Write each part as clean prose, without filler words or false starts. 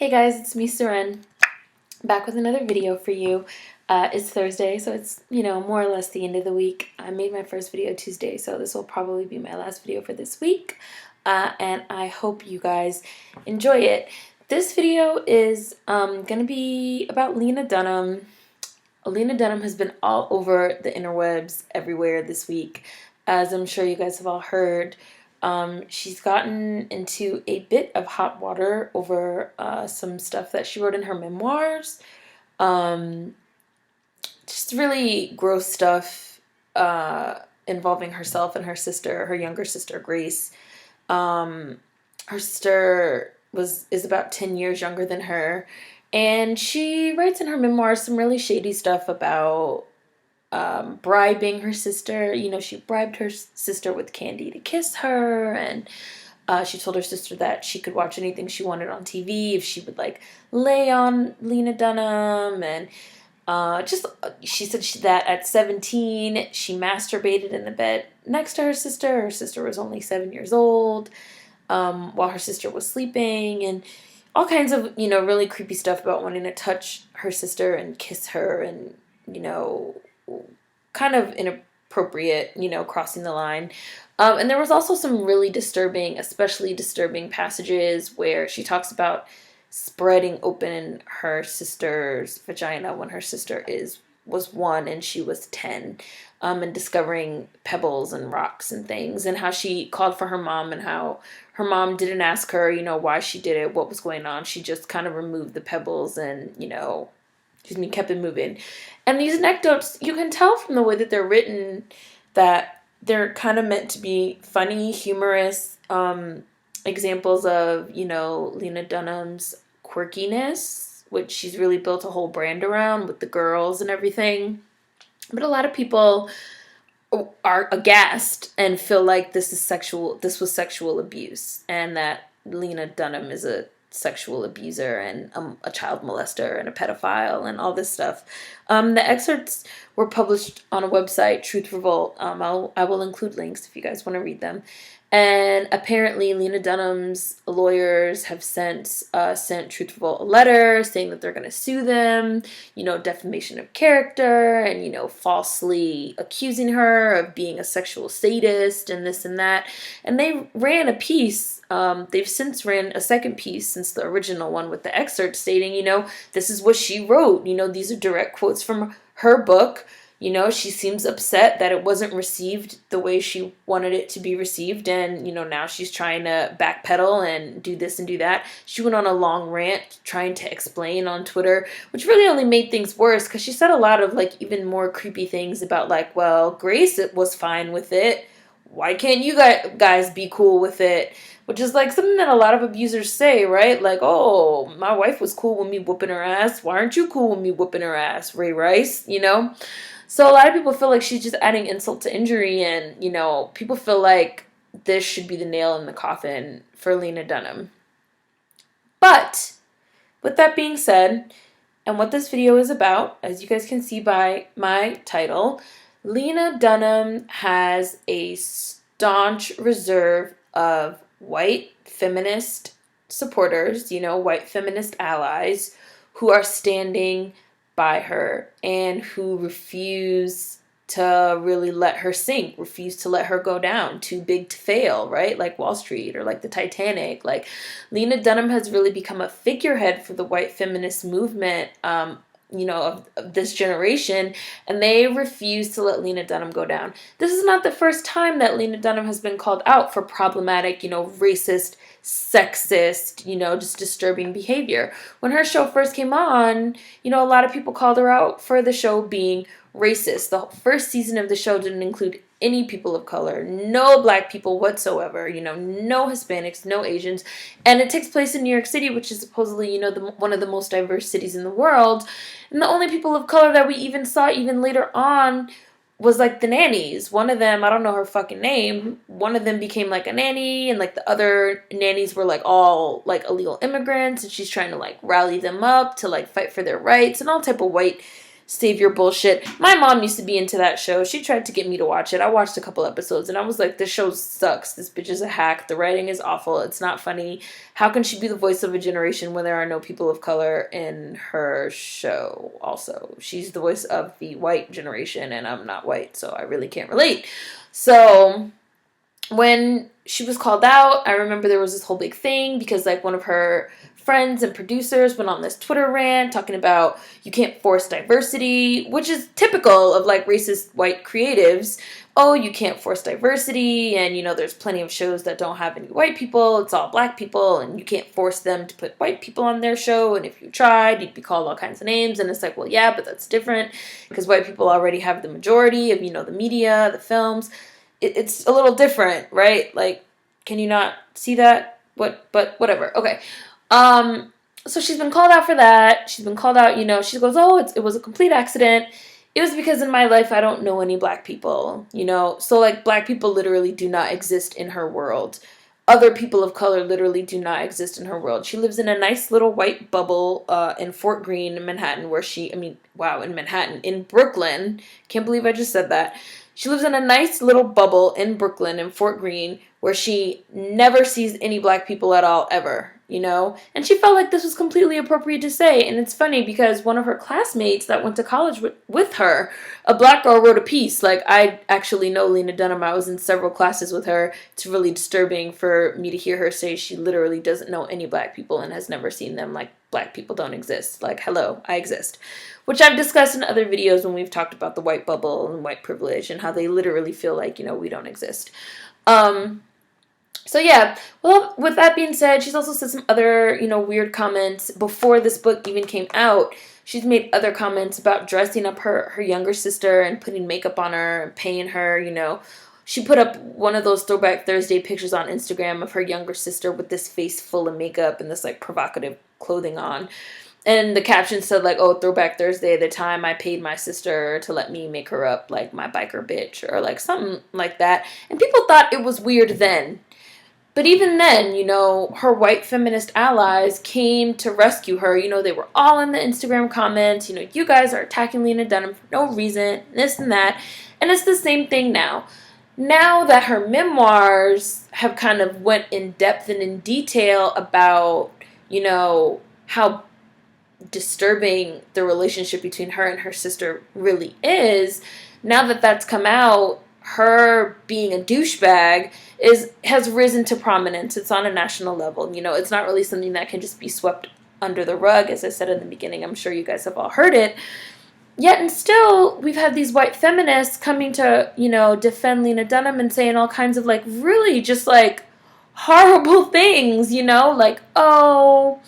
Hey guys, it's me, Seren, back with another video for you. It's Thursday, so it's, more or less the end of the week. I made my first video Tuesday, so this will probably be my last video for this week. And I hope you guys enjoy it. This video is going to be about Lena Dunham. Lena Dunham has been all over the interwebs everywhere this week, as I'm sure you guys have all heard. She's gotten into a bit of hot water over some stuff that she wrote in her memoirs. Um, just really gross stuff involving herself and her sister, her younger sister, Grace. Um, Her sister is about 10 years younger than her, and she writes in her memoirs some really shady stuff about bribing her sister. She bribed her sister with candy to kiss her, and she told her sister that she could watch anything she wanted on TV if she would lay on Lena Dunham, and she said that at 17 she masturbated in the bed next to her sister. Her sister was only 7 years old, while her sister was sleeping, and all kinds of really creepy stuff about wanting to touch her sister and kiss her, and kind of inappropriate, crossing the line. And there was also some really disturbing, especially disturbing passages where she talks about spreading open her sister's vagina when her sister was 1 and she was 10, and discovering pebbles and rocks and things, and how she called for her mom, and how her mom didn't ask her, why she did it, what was going on. She just kind of removed the pebbles and, kept it moving. And these anecdotes, you can tell from the way that they're written that they're kind of meant to be funny, humorous examples of, Lena Dunham's quirkiness, which she's really built a whole brand around with the girls and everything. But a lot of people are aghast and feel like this was sexual abuse, and that Lena Dunham is a sexual abuser and a child molester and a pedophile and all this stuff. The excerpts were published on a website, Truth Revolt. I will include links if you guys want to read them. And apparently Lena Dunham's lawyers have sent Truth Revolt a letter saying that they're going to sue them, defamation of character, and, falsely accusing her of being a sexual sadist and this and that. And they ran a piece. They've since ran a second piece since the original one with the excerpt stating, this is what she wrote. These are direct quotes from her book. She seems upset that it wasn't received the way she wanted it to be received, and, now she's trying to backpedal and do this and do that. She went on a long rant trying to explain on Twitter, which really only made things worse, because she said a lot of, even more creepy things about, well, Grace was fine with it. Why can't you guys be cool with it? Which is, something that a lot of abusers say, right? Oh, my wife was cool with me whooping her ass. Why aren't you cool with me whooping her ass, Ray Rice, So a lot of people feel like she's just adding insult to injury, and, people feel like this should be the nail in the coffin for Lena Dunham. But, with that being said, and what this video is about, as you guys can see by my title, Lena Dunham has a staunch reserve of white feminist supporters, white feminist allies, who are standing by her and who refuse to really let her sink, refuse to let her go down, too big to fail, right? Like Wall Street or like the Titanic. Lena Dunham has really become a figurehead for the white feminist movement, of this generation, and they refuse to let Lena Dunham go down. This is not the first time that Lena Dunham has been called out for problematic, racist, sexist, just disturbing behavior. When her show first came on, a lot of people called her out for the show being racist. The first season of the show didn't include any people of color, no black people whatsoever, no Hispanics, no Asians, and it takes place in New York City, which is supposedly, one of the most diverse cities in the world, and the only people of color that we even saw even later on was the nannies. One of them, I don't know her fucking name, one of them became a nanny, and the other nannies were all illegal immigrants, and she's trying to rally them up to fight for their rights, and all type of white savior bullshit. My mom used to be into that show. She tried to get me to watch it. I watched a couple episodes and I was like, this show sucks. This bitch is a hack. The writing is awful. It's not funny. How can she be the voice of a generation when there are no people of color in her show? Also, she's the voice of the white generation and I'm not white, so I really can't relate. So when she was called out, I remember there was this whole big thing because like one of her friends and producers went on this Twitter rant talking about you can't force diversity, which is typical of like racist white creatives. Oh, you can't force diversity, and you know there's plenty of shows that don't have any white people, it's all black people, and you can't force them to put white people on their show, and if you tried, you'd be called all kinds of names. And it's like, well, yeah, but that's different because white people already have the majority of, you know, the media, the films. It's a little different, right? Like, can you not see that? But whatever. Okay. So she's been called out for that. She's been called out, you know, she goes, oh, it was a complete accident. It was because in my life, I don't know any black people, you know? So, like, black people literally do not exist in her world. Other people of color literally do not exist in her world. She lives in a nice little white bubble in Fort Greene, Manhattan, in Brooklyn. Can't believe I just said that. She lives in a nice little bubble in Brooklyn, in Fort Greene, where she never sees any black people at all, ever, you know? And she felt like this was completely appropriate to say. And it's funny because one of her classmates that went to college with her, a black girl, wrote a piece. Like, I actually know Lena Dunham. I was in several classes with her. It's really disturbing for me to hear her say she literally doesn't know any black people and has never seen them. Like, black people don't exist. Like, hello, I exist. Which I've discussed in other videos when we've talked about the white bubble and white privilege and how they literally feel like, you know, we don't exist. So yeah, well, with that being said, she's also said some other, you know, weird comments before this book even came out. She's made other comments about dressing up her younger sister and putting makeup on her and paying her, you know. She put up one of those Throwback Thursday pictures on Instagram of her younger sister with this face full of makeup and this, like, provocative clothing on. And the caption said, like, oh, Throwback Thursday, the time I paid my sister to let me make her up like my biker bitch, or like something like that. And people thought it was weird then. But even then, you know, her white feminist allies came to rescue her. You know, they were all in the Instagram comments. You know, you guys are attacking Lena Dunham for no reason, this and that. And it's the same thing now. Now that her memoirs have kind of went in depth and in detail about, you know, how disturbing the relationship between her and her sister really is, now that that's come out, her being a douchebag has risen to prominence. It's on a national level. You know, it's not really something that can just be swept under the rug. As I said in the beginning, I'm sure you guys have all heard it. Yet and still, we've had these white feminists coming to, you know, defend Lena Dunham and saying all kinds of, like, really just, like, horrible things, you know? Like, oh,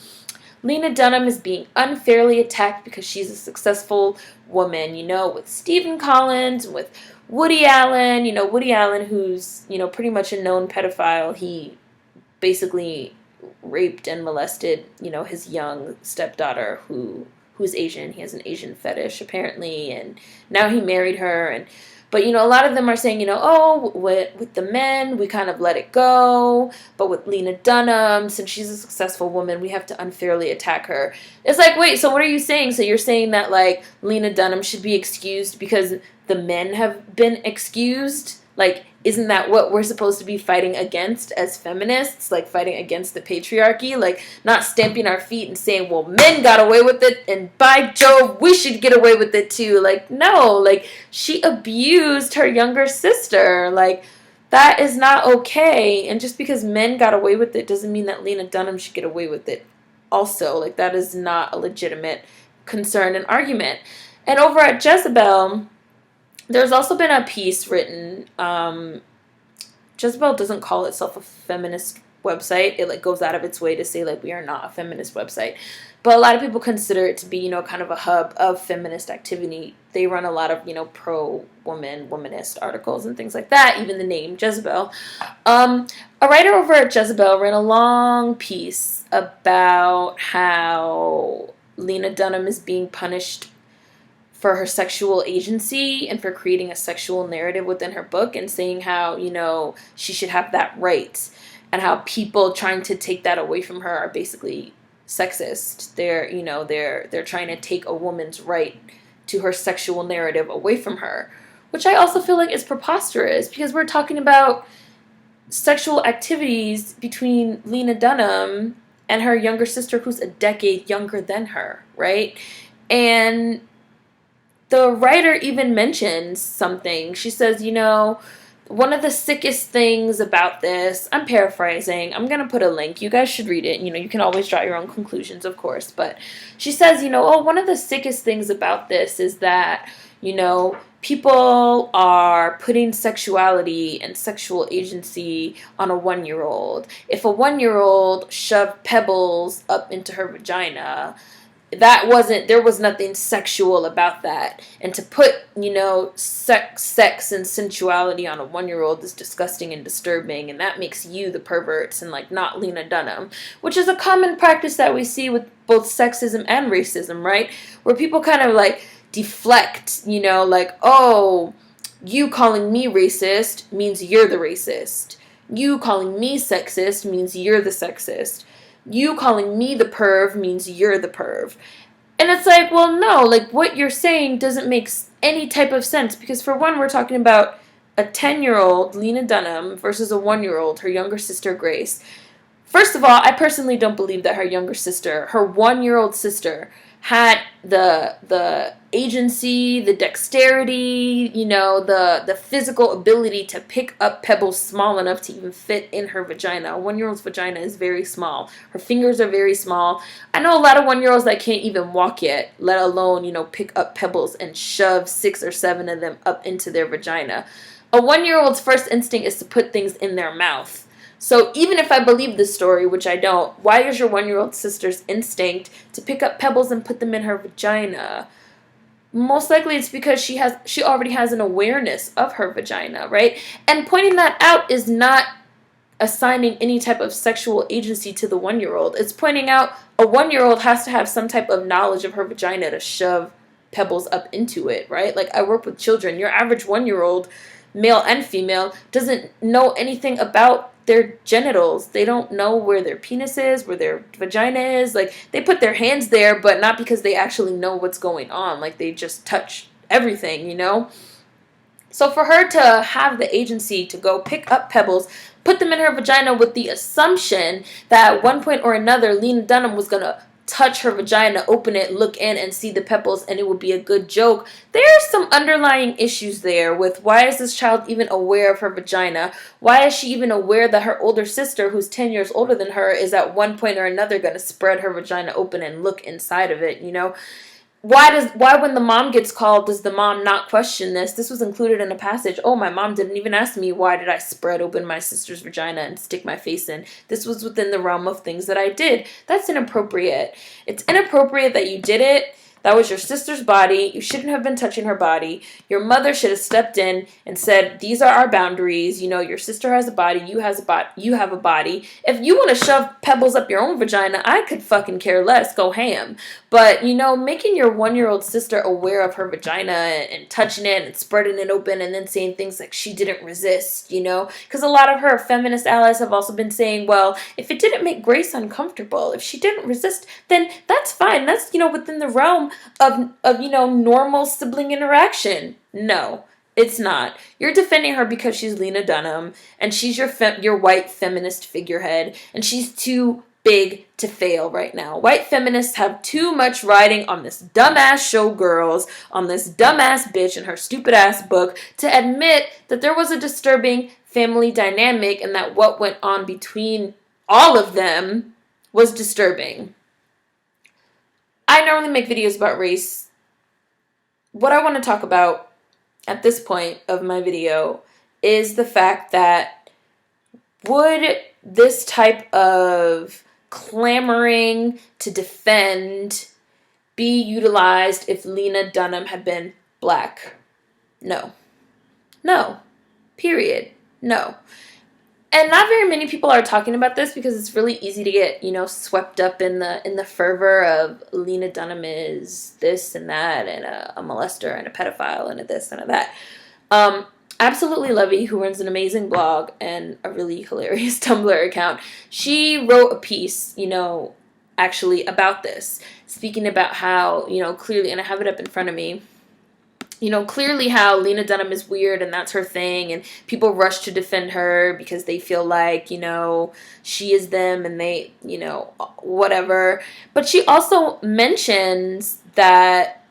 Lena Dunham is being unfairly attacked because she's a successful woman, you know, with Stephen Collins, with Woody Allen, you know, Woody Allen, who's, you know, pretty much a known pedophile. He basically raped and molested, you know, his young stepdaughter who's Asian. He has an Asian fetish, apparently, and now he married her. But, you know, a lot of them are saying, you know, oh, with the men, we kind of let it go. But with Lena Dunham, since she's a successful woman, we have to unfairly attack her. It's like, wait, so what are you saying? So you're saying that, like, Lena Dunham should be excused because the men have been excused? Like, isn't that what we're supposed to be fighting against as feminists? Like, fighting against the patriarchy? Like, not stamping our feet and saying, well, men got away with it, and by Jove, we should get away with it too. Like, no. Like, she abused her younger sister. Like, that is not okay. And just because men got away with it doesn't mean that Lena Dunham should get away with it also. Like, that is not a legitimate concern and argument. And over at Jezebel, there's also been a piece written. Jezebel doesn't call itself a feminist website. It, like, goes out of its way to say, like, we are not a feminist website. But a lot of people consider it to be, you know, kind of a hub of feminist activity. They run a lot of, you know, pro-woman, womanist articles and things like that, even the name Jezebel. A writer over at Jezebel ran a long piece about how Lena Dunham is being punished for her sexual agency and for creating a sexual narrative within her book, and saying how, you know, she should have that right, and how people trying to take that away from her are basically sexist. They're, you know, they're trying to take a woman's right to her sexual narrative away from her, which I also feel like is preposterous because we're talking about sexual activities between Lena Dunham and her younger sister who's a decade younger than her, right? And the writer even mentions something. She says, one of the sickest things about this, I'm paraphrasing, I'm going to put a link. You guys should read it. You can always draw your own conclusions, of course. But she says, one of the sickest things about this is that, people are putting sexuality and sexual agency on a 1-year-old. If a 1-year-old shoved pebbles up into her vagina, there was nothing sexual about that. And to put, sex and sensuality on a 1-year-old is disgusting and disturbing, and that makes you the perverts and, not Lena Dunham, which is a common practice that we see with both sexism and racism, right? Where people kind of, deflect, oh, you calling me racist means you're the racist. You calling me sexist means you're the sexist. You calling me the perv means you're the perv. And it's like, well, no, what you're saying doesn't make any type of sense, because for one, we're talking about a 10-year-old Lena Dunham versus a 1-year-old, her younger sister Grace. First of all, I personally don't believe that her 1-year-old sister, had the agency, the dexterity, the physical ability to pick up pebbles small enough to even fit in her vagina. A 1-year-old's vagina is very small. Her fingers are very small. I know a lot of 1-year-olds that can't even walk yet, let alone, pick up pebbles and shove 6 or 7 of them up into their vagina. A 1-year-old's first instinct is to put things in their mouth. So even if I believe this story, which I don't, why is your 1-year-old sister's instinct to pick up pebbles and put them in her vagina? Most likely it's because she already has an awareness of her vagina, right? And pointing that out is not assigning any type of sexual agency to the 1-year-old. It's pointing out a 1-year-old has to have some type of knowledge of her vagina to shove pebbles up into it, right? I work with children. Your average 1-year-old, male and female, doesn't know anything about their genitals. They don't know where their penis is, where their vagina is. They put their hands there, but not because they actually know what's going on. They just touch everything, So for her to have the agency to go pick up pebbles, put them in her vagina with the assumption that at one point or another, Lena Dunham was going to touch her vagina, open it, look in, and see the pebbles, and it would be a good joke. There's some underlying issues there with why is this child even aware of her vagina? Why is she even aware that her older sister, who's 10 years older than her, is at one point or another going to spread her vagina open and look inside of it, Why when the mom gets called, does the mom not question this? This was included in a passage. Oh, my mom didn't even ask me why did I spread open my sister's vagina and stick my face in. This was within the realm of things that I did. That's inappropriate. It's inappropriate that you did it. That was your sister's body. You shouldn't have been touching her body. Your mother should have stepped in and said, these are our boundaries. Your sister has a body. You have a body. If you want to shove pebbles up your own vagina, I could fucking care less. Go ham. But, making your 1-year-old sister aware of her vagina and touching it and spreading it open and then saying things like she didn't resist, because a lot of her feminist allies have also been saying, well, if it didn't make Grace uncomfortable, if she didn't resist, then that's fine. That's, within the realm of normal sibling interaction. No, it's not. You're defending her because she's Lena Dunham and she's your white feminist figurehead, and she's too big to fail right now. White feminists have too much riding on this dumbass showgirls, on this dumbass bitch and her stupid ass book to admit that there was a disturbing family dynamic and that what went on between all of them was disturbing. I normally make videos about race. What I want to talk about at this point of my video is the fact that would this type of clamoring to defend be utilized if Lena Dunham had been black? No. No. Period. No. And not very many people are talking about this because it's really easy to get, swept up in the fervor of Lena Dunham is this and that and a molester and a pedophile and a this and a that. Absolutely Lovey, who runs an amazing blog and a really hilarious Tumblr account, she wrote a piece, actually about this, speaking about how, clearly, and I have it up in front of me, clearly how Lena Dunham is weird and that's her thing, and people rush to defend her because they feel like, she is them and they, whatever. But she also mentions that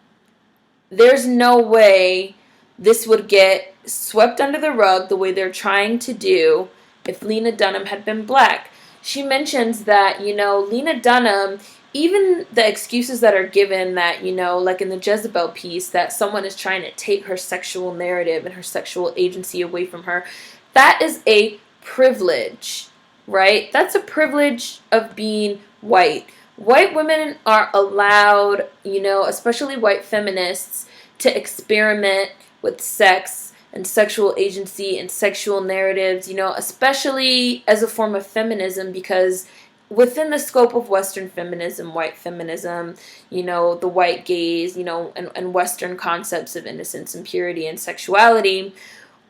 there's no way this would get swept under the rug the way they're trying to do if Lena Dunham had been black. She mentions that, Lena Dunham, even the excuses that are given that, like in the Jezebel piece, that someone is trying to take her sexual narrative and her sexual agency away from her, that is a privilege, right? That's a privilege of being white. White women are allowed, especially white feminists, to experiment with sex and sexual agency and sexual narratives, especially as a form of feminism, because within the scope of Western feminism, white feminism, the white gaze, and Western concepts of innocence and purity and sexuality,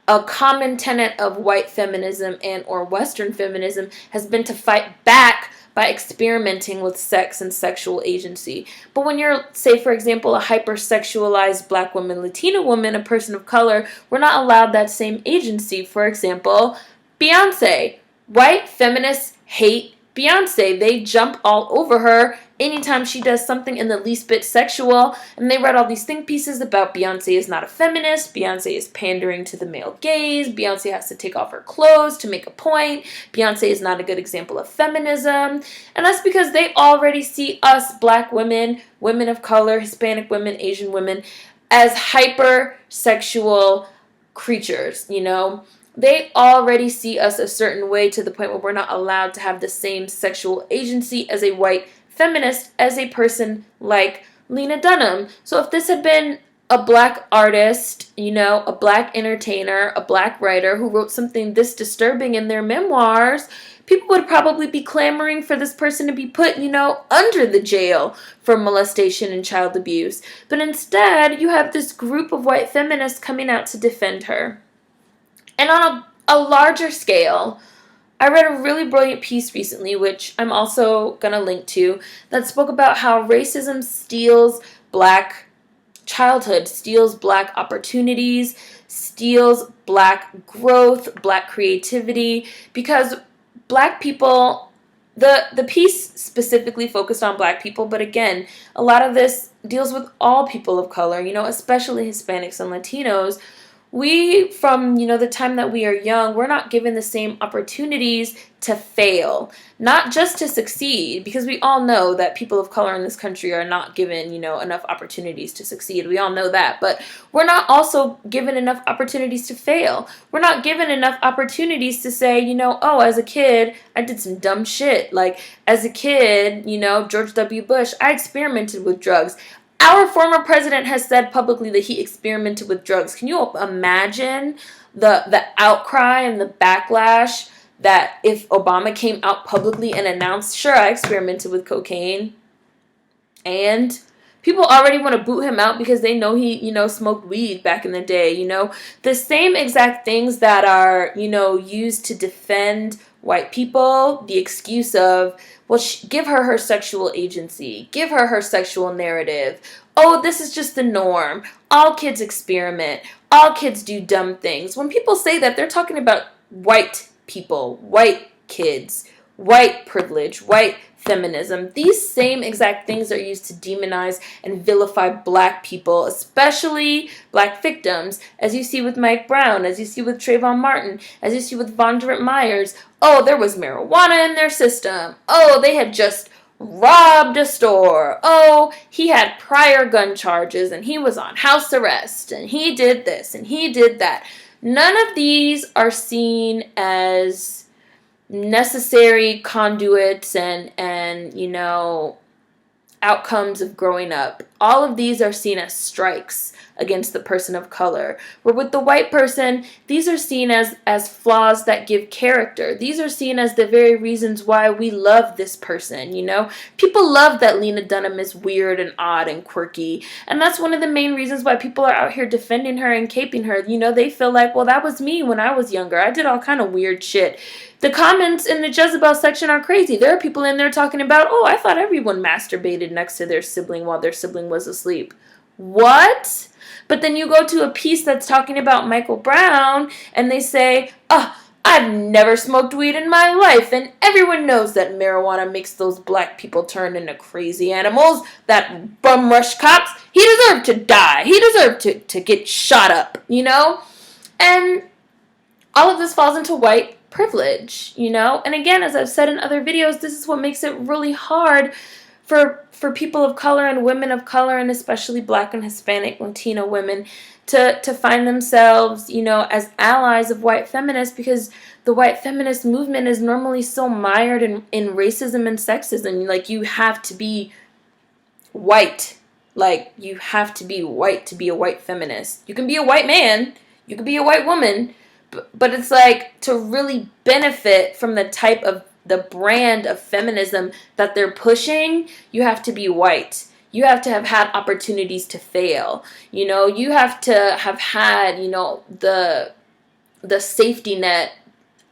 a common tenet of white feminism and or Western feminism has been to fight back by experimenting with sex and sexual agency. But when you're, say, for example, a hypersexualized black woman, Latina woman, a person of color, we're not allowed that same agency. For example, Beyonce. White feminists hate Beyonce. They jump all over her anytime she does something in the least bit sexual, and they read all these think pieces about Beyonce is not a feminist, Beyonce is pandering to the male gaze, Beyonce has to take off her clothes to make a point, Beyonce is not a good example of feminism, and that's because they already see us black women, women of color, Hispanic women, Asian women, as hypersexual creatures, They already see us a certain way to the point where we're not allowed to have the same sexual agency as a white feminist, as a person like Lena Dunham. So if this had been a black artist, a black entertainer, a black writer who wrote something this disturbing in their memoirs, people would probably be clamoring for this person to be put, under the jail for molestation and child abuse. But instead, you have this group of white feminists coming out to defend her. And on a larger scale, I read a really brilliant piece recently, which I'm also going to link to, that spoke about how racism steals black childhood, steals black opportunities, steals black growth, black creativity, because black people, the piece specifically focused on black people, but again, a lot of this deals with all people of color, especially Hispanics and Latinos. We, from, the time that we are young, we're not given the same opportunities to fail, not just to succeed, because we all know that people of color in this country are not given, enough opportunities to succeed. We all know that, but we're not also given enough opportunities to fail. We're not given enough opportunities to say, oh, as a kid, I did some dumb shit. Like, as a kid, George W. Bush, I experimented with drugs. Our former president has said publicly that he experimented with drugs. Can you imagine the outcry and the backlash that if Obama came out publicly and announced, sure, I experimented with cocaine, and people already want to boot him out because they know he, smoked weed back in the day, the same exact things that are, used to defend white people, the excuse of, well, give her sexual agency, give her sexual narrative. Oh, this is just the norm. All kids experiment. All kids do dumb things. When people say that, they're talking about white people, white kids, white privilege, white feminism. These same exact things are used to demonize and vilify black people, especially black victims, as you see with Mike Brown, as you see with Trayvon Martin, as you see with Vondrett Myers. Oh, there was marijuana in their system. Oh, they had just robbed a store. Oh, he had prior gun charges and he was on house arrest and he did this and he did that. None of these are seen as necessary conduits and outcomes of growing up. All of these are seen as strikes against the person of color. Where with the white person, these are seen as flaws that give character. These are seen as the very reasons why we love this person, People love that Lena Dunham is weird and odd and quirky. And that's one of the main reasons why people are out here defending her and caping her. They feel like, well, that was me when I was younger. I did all kind of weird shit. The comments in the Jezebel section are crazy. There are people in there talking about, oh, I thought everyone masturbated next to their sibling while their sibling was asleep. What? But then you go to a piece that's talking about Michael Brown, and they say, I've never smoked weed in my life, and everyone knows that marijuana makes those black people turn into crazy animals. That bum rush cops, he deserved to die. He deserved to get shot up, you know? And all of this falls into white privilege, you know? And again, as I've said in other videos, this is what makes it really hard for people of color and women of color, and especially black and Hispanic Latino women, to find themselves, you know, as allies of white feminists, because the white feminist movement is normally so mired in racism and sexism. Like, you have to be white. Like, you have to be white to be a white feminist. You can be a white man, you can be a white woman, but it's like, to really benefit from the type of, the brand of feminism that they're pushing, you have to be white. You have to have had opportunities to fail. You know, you have to have had, you know, the safety net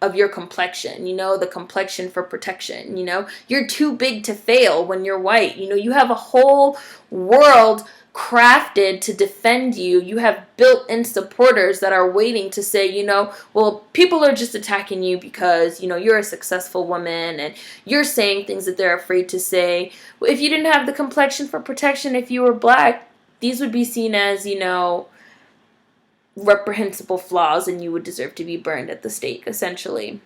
of your complexion, you know, the complexion for protection, you know. You're too big to fail when you're white. You know, you have a whole world crafted to defend you. You have built-in supporters that are waiting to say, you know, well, people are just attacking you because, you know, you're a successful woman and you're saying things that they're afraid to say. If you didn't have the complexion for protection, if you were black, these would be seen as, you know, reprehensible flaws, and you would deserve to be burned at the stake, essentially.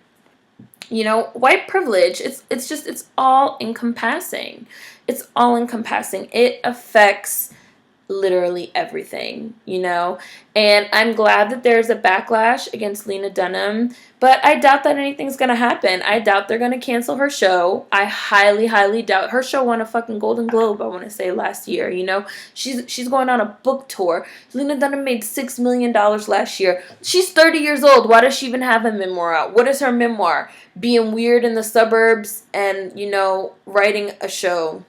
You know, white privilege, it's all encompassing. It's all encompassing. It affects literally everything, you know. And I'm glad that there's a backlash against Lena Dunham, but I doubt that anything's gonna happen. I doubt they're gonna cancel her show. I highly, highly doubt. Her show won a fucking Golden Globe, I want to say, last year, you know. She's going on a book tour. Lena Dunham made $6 million last year. She's 30 years old. Why does she even have a memoir out? What is her memoir? Being weird in the suburbs and, you know, writing a show.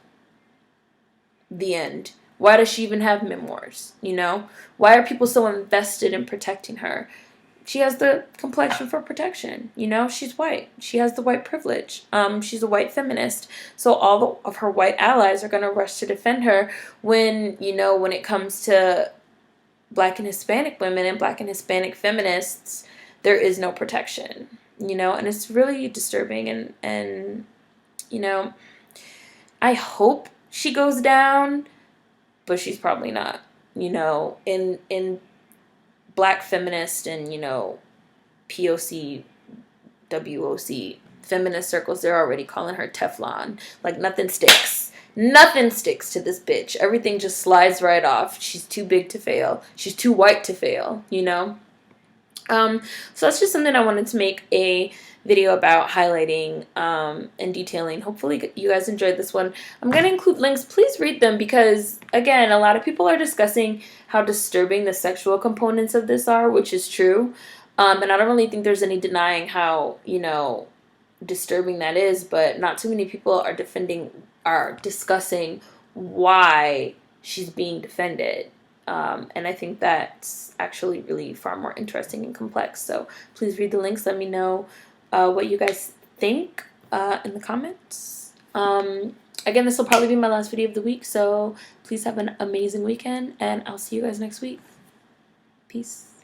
The end. Why does she even have memoirs, you know? Why are people so invested in protecting her? She has the complexion for protection, you know? She's white. She has the white privilege. She's a white feminist. So all of her white allies are going to rush to defend her when, you know, when it comes to black and Hispanic women and black and Hispanic feminists, there is no protection, you know? And it's really disturbing, and you know, I hope she goes down, but she's probably not, you know. In black feminist and, you know, POC, WOC feminist circles, they're already calling her Teflon. Like, nothing sticks. Nothing sticks to this bitch. Everything just slides right off. She's too big to fail. She's too white to fail, you know. So that's just something I wanted to make a video about, highlighting and detailing. Hopefully you guys enjoyed this one. I'm going to include links. Please read them, because again, a lot of people are discussing how disturbing the sexual components of this are, which is true. And I don't really think there's any denying how, you know, disturbing that is, but not too many people are discussing why she's being defended. And I think that's actually really far more interesting and complex. So please read the links. Let me know what you guys think in the comments. Again, this will probably be my last video of the week, so please have an amazing weekend, and I'll see you guys next week. Peace.